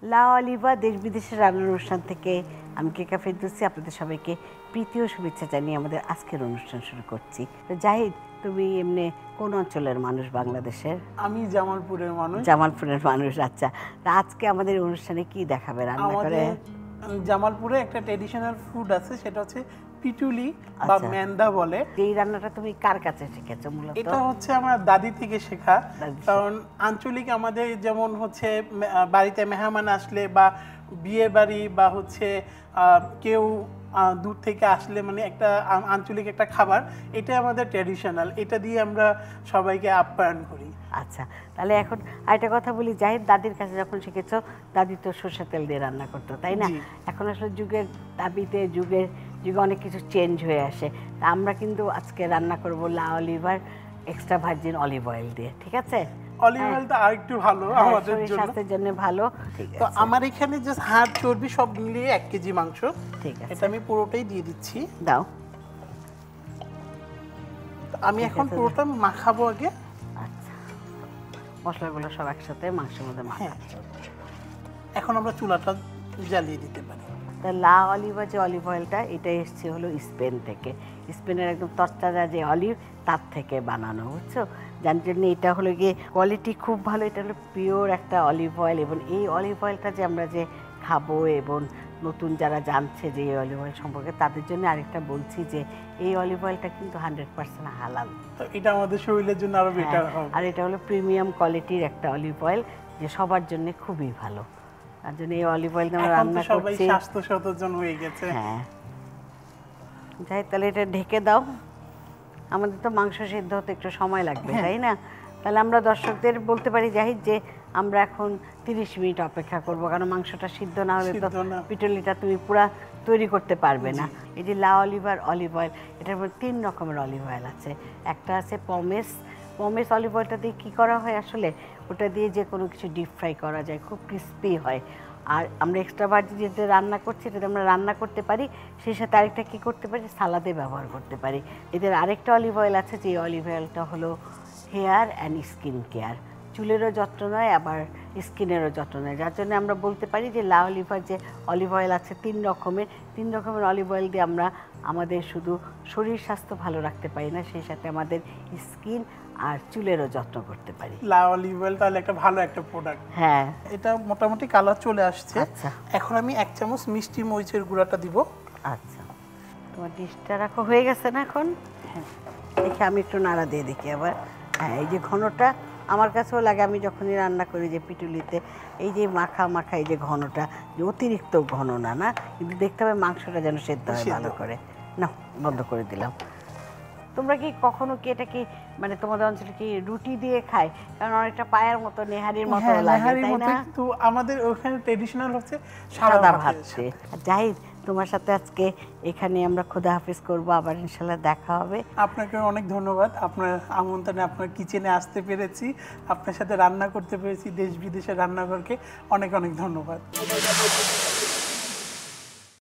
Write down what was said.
লা অলিভা দেশ বিদেশের রান্নার অনুষ্ঠান থেকে আমি কেকা ফেরদৌসী আপনাদের সবাইকে প্রীতি ও শুভেচ্ছা জানিয়ে আমাদের আজকের অনুষ্ঠান শুরু করছি। তো জাহিদ, তুমি এমনি কোন অঞ্চলের মানুষ বাংলাদেশের? আমি জামালপুরের মানুষ। জামালপুরের মানুষ, আচ্ছা। তা আজকে আমাদের অনুষ্ঠানে কি দেখাবে রান্না করে? জামালপুরে একটা ট্র্যাডিশনাল ফুড আছে, সেটা হচ্ছে পিটুলি বা মেন্দা বলে। এই রান্নাটা তুমি কার কাছে শিখেছো মূলত? এটা হচ্ছে আমার দাদি থেকে শেখা। কারণ আঞ্চলিক আমাদের যেমন হচ্ছে বাড়িতে মেহমান আসলে বা বিয়ে বাড়ি বা হচ্ছে কেউ দূর থেকে আসলে মানে একটা আঞ্চলিক একটা খাবার, এটা আমাদের ট্র্যাডিশনাল, এটা দিয়ে আমরা সবাইকে আপ্যায়ন করি। আচ্ছা, তাহলে এখন আরেকটা কথা বলি, জাহিদ দাদির কাছে যখন শিখেছো, দাদি তো সরষের তেল দিয়ে রান্না করতো, তাই না? এখন আসলে যুগের দাবিতে যুগে অনেক কিছু চেঞ্জ হয়ে আসে। তা আমরা কিন্তু আজকে রান্না করবো লা Oliver extra virgin olive oil দিয়ে, ঠিক আছে? অলিভ অয়েলটা আরেকটু ভালো আমাদের জন্য, স্বাস্থ্যের জন্য ভালো। ঠিক আছে, তো আমার এখানে জাস্ট হাড় চর্বি সব মিলিয়ে 1 কেজি মাংস। ঠিক আছে, এটা আমি পুরোটাই দিয়ে দিচ্ছি। দাও। আমি এখন পুরোটা মাখাবো আগে। আচ্ছা, মশলাগুলো সব একসাথে মাংসের মধ্যে মাখাচ্ছি। এখন আমরা চুলাটা জ্বালিয়ে দিতে পারি। তা লা অলিভা যে অলিভ অয়েলটা, এটা এসছে হলো স্পেন থেকে। স্পেনের একদম তরতাজা যে অলিভ, তার থেকে বানানো, বুঝছো? যার জন্য এটা হলো গিয়ে কোয়ালিটি খুব ভালো। এটা হলো পিওর একটা অলিভ অয়েল। এবং এই অলিভ অয়েলটা যে আমরা যে খাবো, এবং নতুন যারা জানছে যে এই অলিভ অয়েল সম্পর্কে, তাদের জন্য আরেকটা বলছি যে এই অলিভ অয়েলটা কিন্তু 100% হালাল। তো এটা আমাদের শরীরের জন্য আরো বেটার হবে। আর এটা হলো প্রিমিয়াম কোয়ালিটির একটা অলিভ অয়েল, যে সবার জন্য খুবই ভালো। তার জন্য এই অলিভ অয়েল আমরা রান্না করছি। সবাই স্বাস্থ্য সচেতন হয়ে গেছে। হ্যাঁ, যাই, তাহলে এটা ঢেকে দাও। আমাদের তো মাংস সিদ্ধ হতে একটু সময় লাগবে, তাই না? তাহলে আমরা দর্শকদের বলতে পারি জাহিদ যে আমরা এখন 30 মিনিট অপেক্ষা করব, কারণ মাংসটা সিদ্ধ না হলে তো পিটুলিটা তুমি পুরা তৈরি করতে পারবে না। এই যে লা অলিভার অলিভ অয়েল, এটার মধ্যে 3 রকমের অলিভ অয়েল আছে। একটা আছে পমেস অলিভ অয়েলটা দিয়ে কী করা হয় আসলে, ওটা দিয়ে যে কোনো কিছু ডিপ ফ্রাই করা যায়, খুব ক্রিস্পি হয়। আর আমরা এক্সট্রা ভার্জিন যেটা রান্না করছি, এটা আমরা রান্না করতে পারি, সেই সাথে আরেকটা কী করতে পারি, সালাদে ব্যবহার করতে পারি। এদের আরেকটা অলিভ অয়েল আছে, যে অলিভ অয়েলটা হলো হেয়ার অ্যান্ড স্কিন কেয়ার, চুলেরও যত্ন নেয় আবার স্কিনেরও যত্ন নেয়। যার জন্য আমরা বলতে পারি যে লা অলিভার যে অলিভ অয়েল আছে 3 রকমের অলিভ অয়েল দিয়ে আমরা আমাদের শুধু শরীর স্বাস্থ্য ভালো রাখতে পারি না, সেই সাথে আমাদের স্কিন আর চুলেরও যত্ন করতে পারি। লা অলিভ অয়েল তাহলে একটা ভালো একটা প্রোডাক্ট। হ্যাঁ, এটা মোটামুটি কালার চলে আসছে। আচ্ছা, এখন আমি 1 চামচ মিষ্টি মরিচের গুঁড়াটা দিব। আচ্ছা, তোমার ডিশটা রাখো, হয়ে গেছে না এখন? হ্যাঁ, দেখি আমি একটু নাড়া দিয়ে দেখি আবার। হ্যাঁ, এই যে ঘনটা আমার কাছেও লাগে, আমি যখনই রান্না করি যে পিটুলিতে, এই যে মাখা এই যে ঘনটা, যে অতিরিক্ত ঘন না, কিন্তু দেখতে হবে মাংসটা যেন সেদ্ধ হয় ভালো করে। না, বন্ধ করে দিলাম। তোমরা কি কখনো কি এটা কি মানে তোমাদের অঞ্চলে কি রুটি দিয়ে খায়? কারণ অনেকটা পায়ের মতো নেহারির মতো লাগে, তাই না? তো আমাদের ওখানে ট্র্যাডিশনাল হচ্ছে সাদা ভাত। জাহিদ, তোমার সাথে আজকে এখানে আমরা খোদা হাফেজ করবো, আবার ইনশাল্লাহ দেখা হবে। আপনাকে অনেক ধন্যবাদ, আপনার আমন্ত্রণে আপনার কিচেনে আসতে পেরেছি, আপনার সাথে রান্না করতে পেরেছি, দেশ বিদেশের রান্নাঘরকে অনেক অনেক ধন্যবাদ।